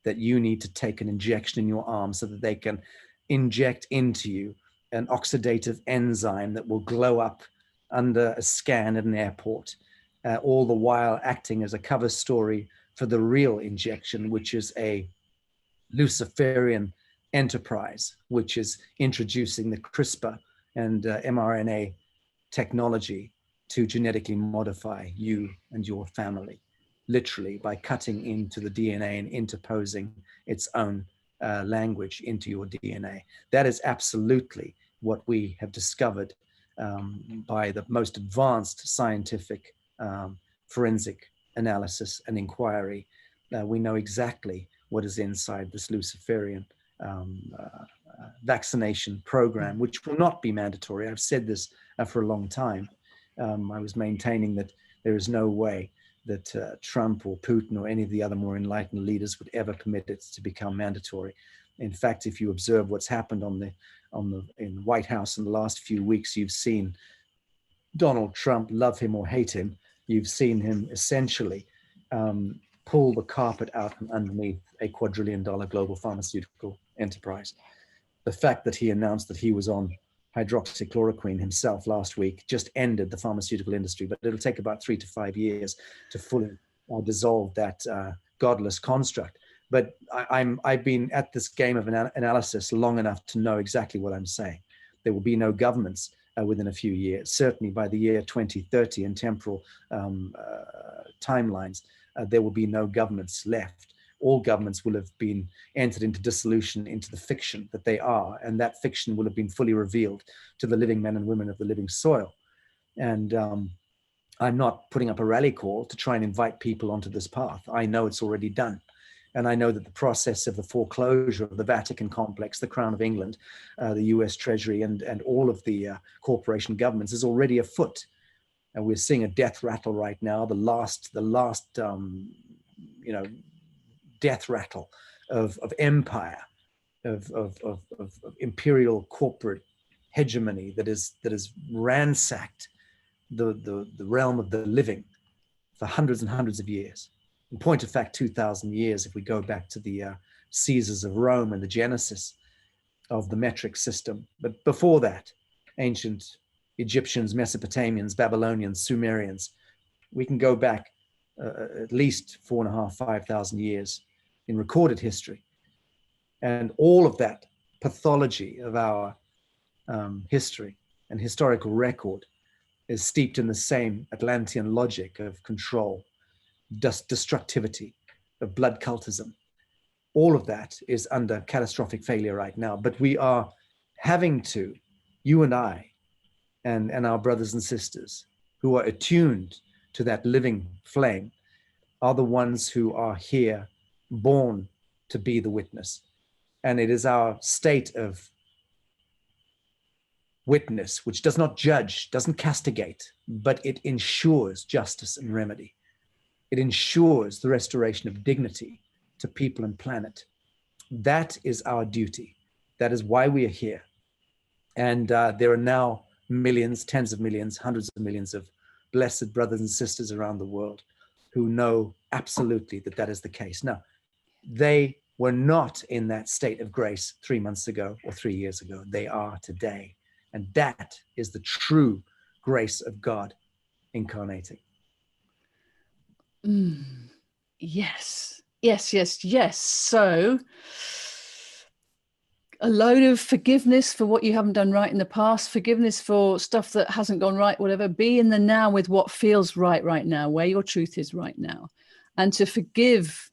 that you need to take an injection in your arm so that they can inject into you an oxidative enzyme that will glow up under a scan at an airport, all the while acting as a cover story for the real injection, which is a Luciferian enterprise, which is introducing the CRISPR and mRNA technology to genetically modify you and your family, literally by cutting into the DNA and interposing its own language into your DNA. That is absolutely what we have discovered by the most advanced scientific forensic analysis and inquiry. We know exactly what is inside this Luciferian vaccination program, which will not be mandatory. I've said this for a long time. I was maintaining that there is no way that Trump or Putin or any of the other more enlightened leaders would ever permit it to become mandatory. In fact, if you observe what's happened in the White House in the last few weeks, you've seen Donald Trump, love him or hate him, you've seen him essentially pull the carpet out from underneath a quadrillion-dollar global pharmaceutical enterprise. The fact that he announced that he was on hydroxychloroquine himself last week just ended the pharmaceutical industry, but it'll take about 3 to 5 years to fully dissolve that godless construct. But I've been at this game of analysis long enough to know exactly what I'm saying. There will be no governments within a few years. Certainly by the year 2030 in temporal timelines, there will be no governments left. All governments will have been entered into dissolution into the fiction that they are, and that fiction will have been fully revealed to the living men and women of the living soil. And I'm not putting up a rally call to try and invite people onto this path. I know it's already done. And I know that the process of the foreclosure of the Vatican complex, the Crown of England, the US Treasury, and all of the corporation governments is already afoot. And we're seeing a death rattle right now, the last death rattle of empire, of imperial corporate hegemony that is ransacked the realm of the living for hundreds and hundreds of years. In point of fact, 2,000 years, if we go back to the Caesars of Rome and the genesis of the metric system. But before that, ancient Egyptians, Mesopotamians, Babylonians, Sumerians, we can go back at least 4,500, 5,000 years in recorded history. And all of that pathology of our history and historical record is steeped in the same Atlantean logic of control, destructivity, of blood cultism. All of that is under catastrophic failure right now. But we are having to, you and I, and our brothers and sisters who are attuned to that living flame, are the ones who are here, born to be the witness. And it is our state of witness, which does not judge, doesn't castigate, but it ensures justice and remedy. It ensures the restoration of dignity to people and planet. That is our duty. That is why we are here. And there are now millions, tens of millions, hundreds of millions of blessed brothers and sisters around the world who know absolutely that that is the case. Now, they were not in that state of grace 3 months ago or 3 years ago. They are today. And that is the true grace of God incarnating. Yes, yes, yes, yes. So a load of forgiveness for what you haven't done right in the past, forgiveness for stuff that hasn't gone right, whatever. Be in the now with what feels right now, where your truth is right now. And to forgive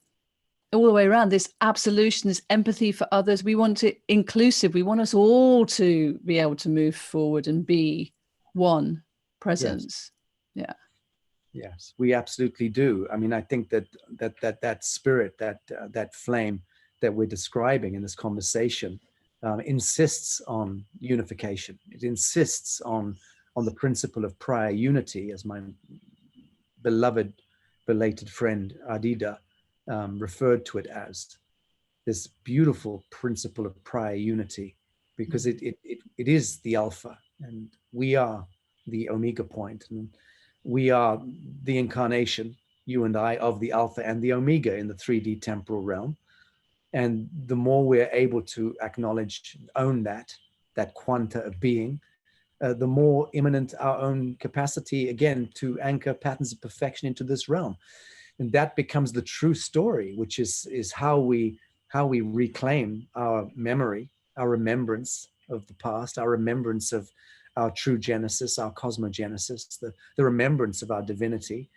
all the way around, this absolution, this empathy for others. We want it inclusive. We want us all to be able to move forward and be one presence. Yes. Yeah. Yes, we absolutely do. I mean, I think that spirit, that flame that we're describing in this conversation insists on unification. It insists on the principle of prior unity, as my beloved, belated friend Adida referred to it as, this beautiful principle of prior unity, because it is the alpha, and we are the omega point, and we are the incarnation, you and I, of the alpha and the omega in the 3D temporal realm. And the more we're able to acknowledge, own that quanta of being, the more imminent our own capacity, again, to anchor patterns of perfection into this realm. And that becomes the true story, which is how we reclaim our memory, our remembrance of the past, our remembrance of our true genesis, our cosmogenesis, the remembrance of our divinity.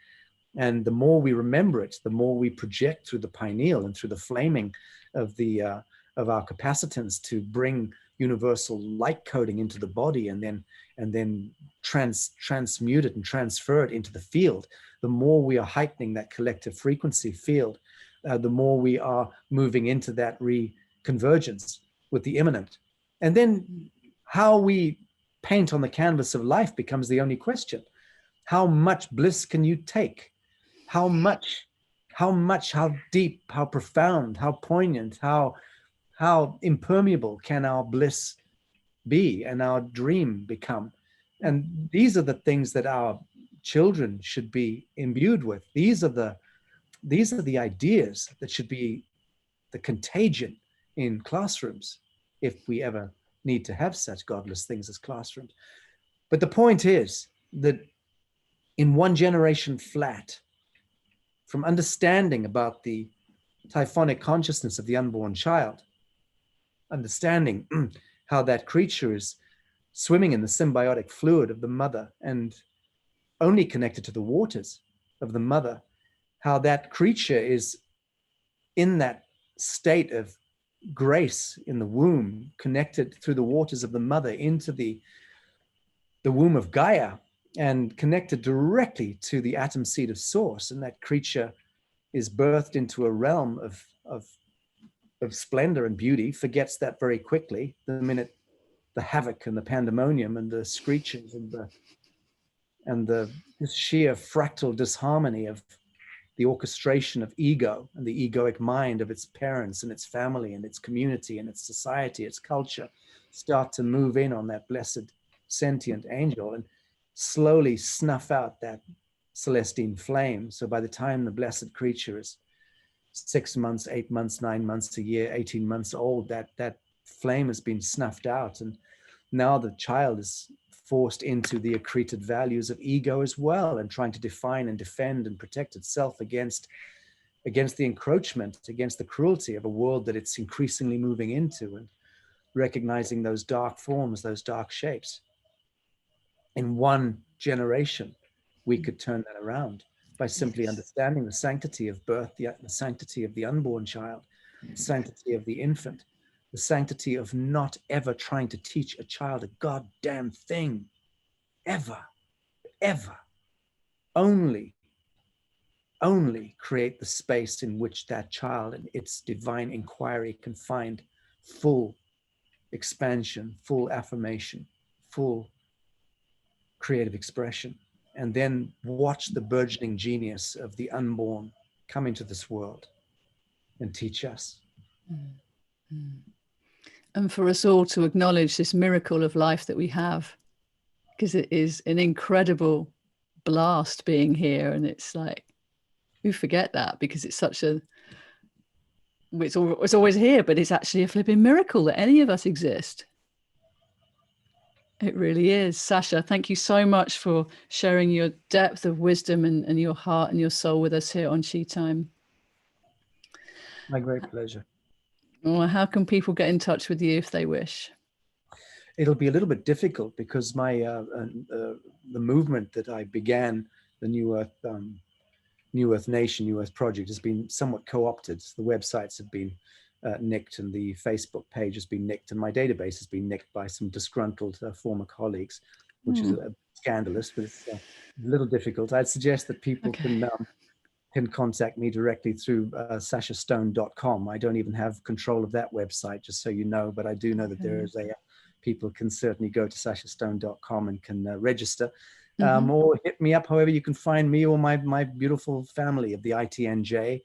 And the more we remember it, the more we project through the pineal and through the flaming of our capacitance to bring universal light coding into the body, and then transmute it and transfer it into the field. The more we are heightening that collective frequency field, the more we are moving into that reconvergence with the immanent. And then how we paint on the canvas of life becomes the only question. How much bliss can you take? How much, how deep, how profound, how poignant, how impermeable can our bliss be and our dream become? And these are the things that our children should be imbued with. These are the ideas that should be the contagion in classrooms, if we ever need to have such godless things as classrooms. But the point is that in one generation flat, from understanding about the typhonic consciousness of the unborn child, understanding how that creature is swimming in the symbiotic fluid of the mother and only connected to the waters of the mother, how that creature is in that state of grace in the womb, connected through the waters of the mother into the womb of Gaia, and connected directly to the atom seed of source. And that creature is birthed into a realm of splendor and beauty, forgets that very quickly the minute the havoc and the pandemonium and the screechings and the sheer fractal disharmony of the orchestration of ego and the egoic mind of its parents and its family and its community and its society, its culture, start to move in on that blessed sentient angel and slowly snuff out that celestine flame. So by the time the blessed creature is 6 months, 8 months, 9 months, a year, 18 months old, that flame has been snuffed out. And now the child is forced into the accreted values of ego as well, and trying to define and defend and protect itself against the encroachment, against the cruelty of a world that it's increasingly moving into, and recognizing those dark forms, those dark shapes. In one generation, we could turn that around by simply understanding the sanctity of birth, the sanctity of the unborn child, the sanctity of the infant, the sanctity of not ever trying to teach a child a goddamn thing, ever, ever. Only create the space in which that child and its divine inquiry can find full expansion, full affirmation, full creative expression, and then watch the burgeoning genius of the unborn come into this world and teach us. And for us all to acknowledge this miracle of life that we have, because it is an incredible blast being here. And it's like, we forget that because it's such a, it's always here, but it's actually a flipping miracle that any of us exist. It really is. Sacha, thank you so much for sharing your depth of wisdom and your heart and your soul with us here on Chi Time. My great pleasure. Well, how can people get in touch with you if they wish? It'll be a little bit difficult because my the movement that I began, the New Earth Nation, New Earth Project, has been somewhat co-opted. The websites have been nicked, and the Facebook page has been nicked, and my database has been nicked by some disgruntled former colleagues, which is scandalous, but it's a little difficult. I'd suggest that people can contact me directly through sachastone.com. I don't even have control of that website, just so you know, but I do know that there is people can certainly go to sachastone.com and can register. Or hit me up however you can find me or my beautiful family of the ITNJ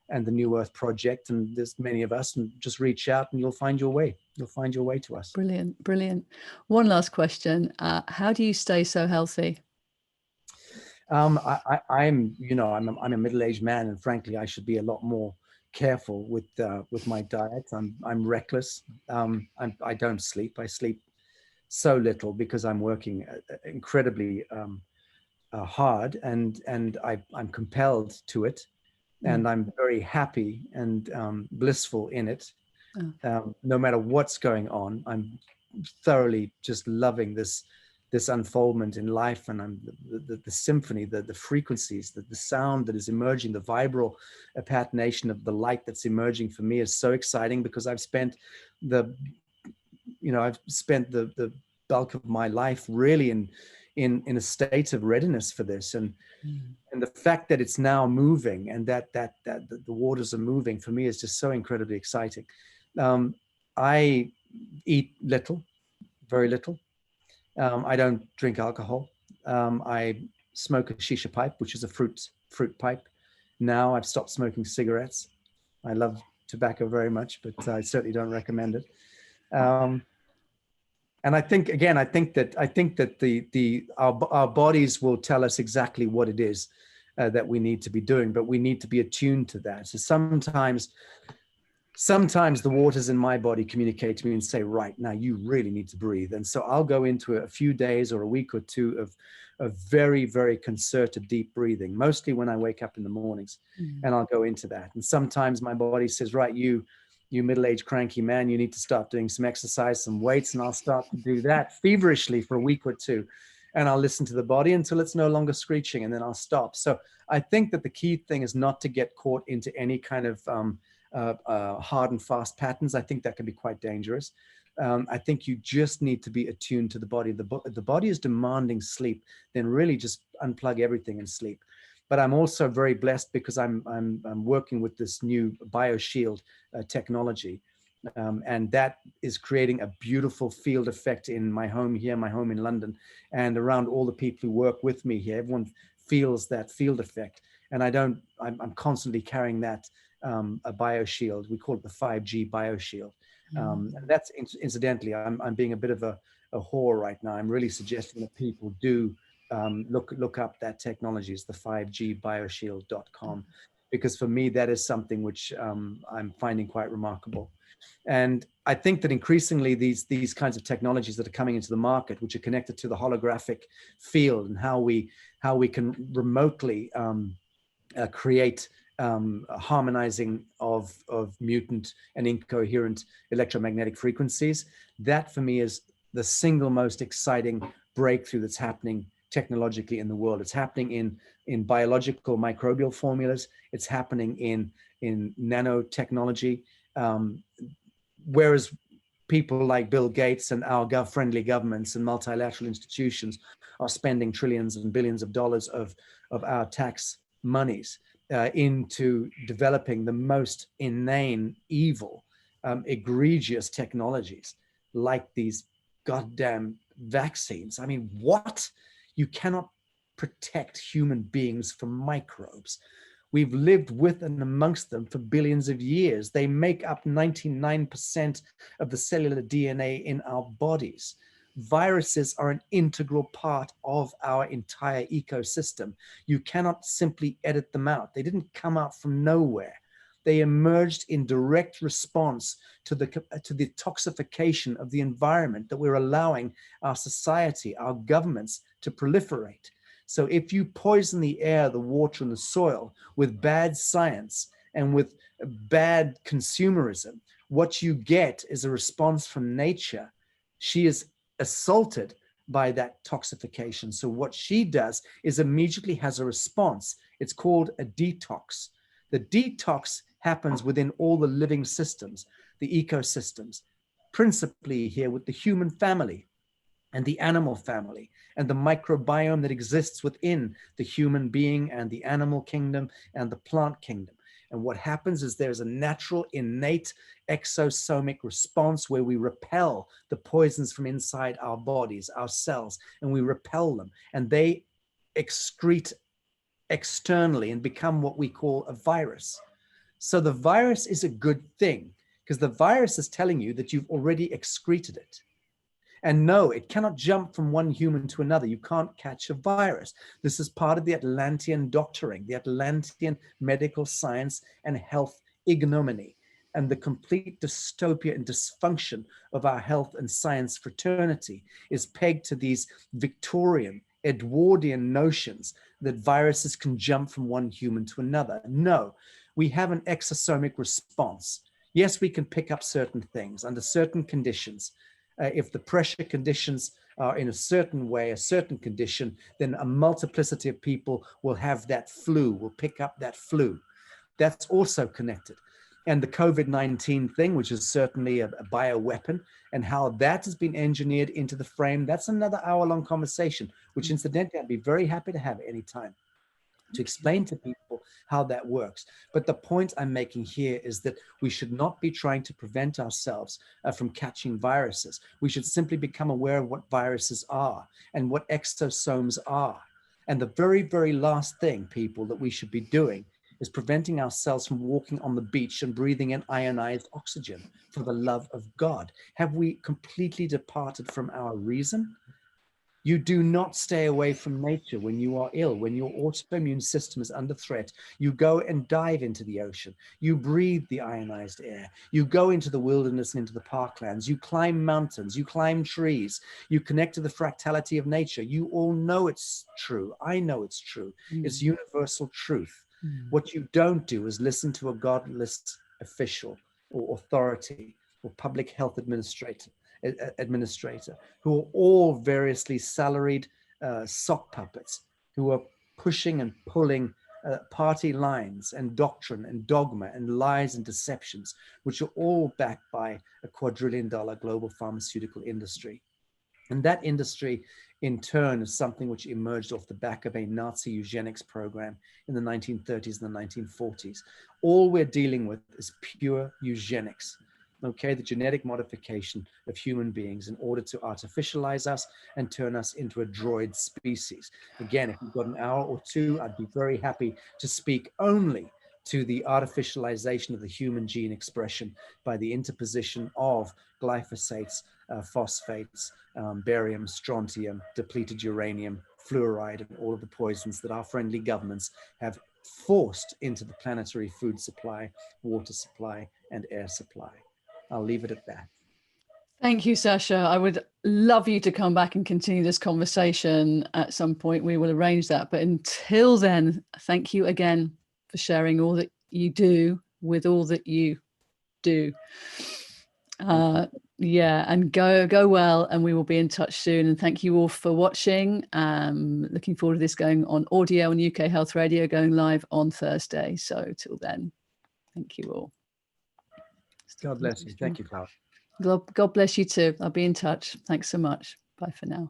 and the New Earth Project, and there's many of us, and just reach out and you'll find your way. You'll find your way to us. Brilliant, brilliant. One last question. How do you stay so healthy? I'm a middle-aged man, and frankly, I should be a lot more careful with my diet. I'm reckless. I don't sleep. I sleep so little because I'm working incredibly hard, and I'm compelled to it, and I'm very happy and blissful in it. No matter what's going on, I'm thoroughly just loving this unfoldment in life, and I'm the symphony, the frequencies, the sound that is emerging, the vibral patination of the light that's emerging for me is so exciting, because I've spent the bulk of my life really in a state of readiness for this, and the fact that it's now moving, and that the waters are moving, for me is just so incredibly exciting. I eat little, very little. I don't drink alcohol. I smoke a shisha pipe, which is a fruit pipe. Now I've stopped smoking cigarettes. I love tobacco very much, but I certainly don't recommend it. And I think that our bodies will tell us exactly what it is that we need to be doing, but we need to be attuned to that. So sometimes the waters in my body communicate to me and say, right, now you really need to breathe. And so I'll go into a few days or a week or two of very, very concerted deep breathing, mostly when I wake up in the mornings, and I'll go into that. And sometimes my body says, right, you middle-aged cranky man, you need to start doing some exercise, some weights, and I'll start to do that feverishly for a week or two. And I'll listen to the body until it's no longer screeching, and then I'll stop. So I think that the key thing is not to get caught into any kind of hard and fast patterns. I think that can be quite dangerous. I think you just need to be attuned to the body. If the body is demanding sleep, then really just unplug everything and sleep. But I'm also very blessed because I'm working with this new Bioshield technology, And that is creating a beautiful field effect in my home here, my home in London, and around all the people who work with me here. Everyone feels that field effect. And I'm constantly carrying that, a Bioshield. We call it the 5G Bioshield. And that's incidentally, I'm being a bit of a whore right now. I'm really suggesting that people do look up that technology. It's the 5gbioshield.com, because for me, that is something which I'm finding quite remarkable. And I think that increasingly these kinds of technologies that are coming into the market, which are connected to the holographic field, and how we can remotely create a harmonizing of mutant and incoherent electromagnetic frequencies, that for me is the single most exciting breakthrough that's happening technologically in the world. It's happening in biological microbial formulas. It's happening in nanotechnology. Whereas people like Bill Gates and our friendly governments and multilateral institutions are spending trillions and billions of dollars of our tax monies into developing the most inane, evil, egregious technologies like these goddamn vaccines. I mean, what? You cannot protect human beings from microbes. We've lived with and amongst them for billions of years. They make up 99% of the cellular DNA in our bodies. Viruses are an integral part of our entire ecosystem. You cannot simply edit them out. They didn't come out from nowhere. They emerged in direct response to the toxification of the environment that we're allowing our society, our governments to proliferate. So if you poison the air, the water, and the soil with bad science and with bad consumerism, what you get is a response from nature. She is assaulted by that toxification. So what she does is immediately has a response. It's called a detox. The detox happens within all the living systems, the ecosystems, principally here with the human family and the animal family and the microbiome that exists within the human being and the animal kingdom and the plant kingdom. And what happens is there's a natural, innate exosomic response where we repel the poisons from inside our bodies, our cells, and we repel them. And they excrete externally and become what we call a virus. So the virus is a good thing because the virus is telling you that you've already excreted it. And no, it cannot jump from one human to another. You can't catch a virus. This is part of the Atlantean doctoring, the Atlantean medical science and health ignominy, and the complete dystopia and dysfunction of our health and science fraternity is pegged to these Victorian, Edwardian notions that viruses can jump from one human to another. No, we have an exosomic response. Yes, we can pick up certain things under certain conditions. If the pressure conditions are in a certain way, a certain condition, then a multiplicity of people will have that flu, will pick up that flu. That's also connected. And the COVID-19 thing, which is certainly a bioweapon, and how that has been engineered into the frame, that's another hour-long conversation, which incidentally, I'd be very happy to have at any time to explain to people how that works. But the point I'm making here is that we should not be trying to prevent ourselves from catching viruses. We should simply become aware of what viruses are and what exosomes are. And the very, very last thing, people, that we should be doing is preventing ourselves from walking on the beach and breathing in ionized oxygen, for the love of God. Have we completely departed from our reason? You do not stay away from nature when you are ill, when your autoimmune system is under threat. You go and dive into the ocean. You breathe the ionized air. You go into the wilderness and into the parklands. You climb mountains. You climb trees. You connect to the fractality of nature. You all know it's true. I know it's true. It's universal truth. What you don't do is listen to a godless official or authority or public health administrator who are all variously salaried sock puppets who are pushing and pulling party lines and doctrine and dogma and lies and deceptions, which are all backed by a quadrillion-dollar global pharmaceutical industry. And that industry, in turn, is something which emerged off the back of a Nazi eugenics program in the 1930s and the 1940s. All we're dealing with is pure eugenics. okay, the genetic modification of human beings in order to artificialize us and turn us into a droid species. Again, if you've got an hour or two, I'd be very happy to speak only to the artificialization of the human gene expression by the interposition of glyphosates, phosphates, barium, strontium, depleted uranium, fluoride, and all of the poisons that our friendly governments have forced into the planetary food supply, water supply, and air supply. I'll leave it at that. Thank you, Sacha. I would love you to come back and continue this conversation at some point. We will arrange that. But until then, thank you again for sharing all that you do with all that you do. Yeah, and go well, and we will be in touch soon. And thank you all for watching. Looking forward to this going on audio on UK Health Radio, going live on Thursday. So till then, thank you all. God bless you. Thank you, Clara. God bless you too. I'll be in touch. Thanks so much. Bye for now.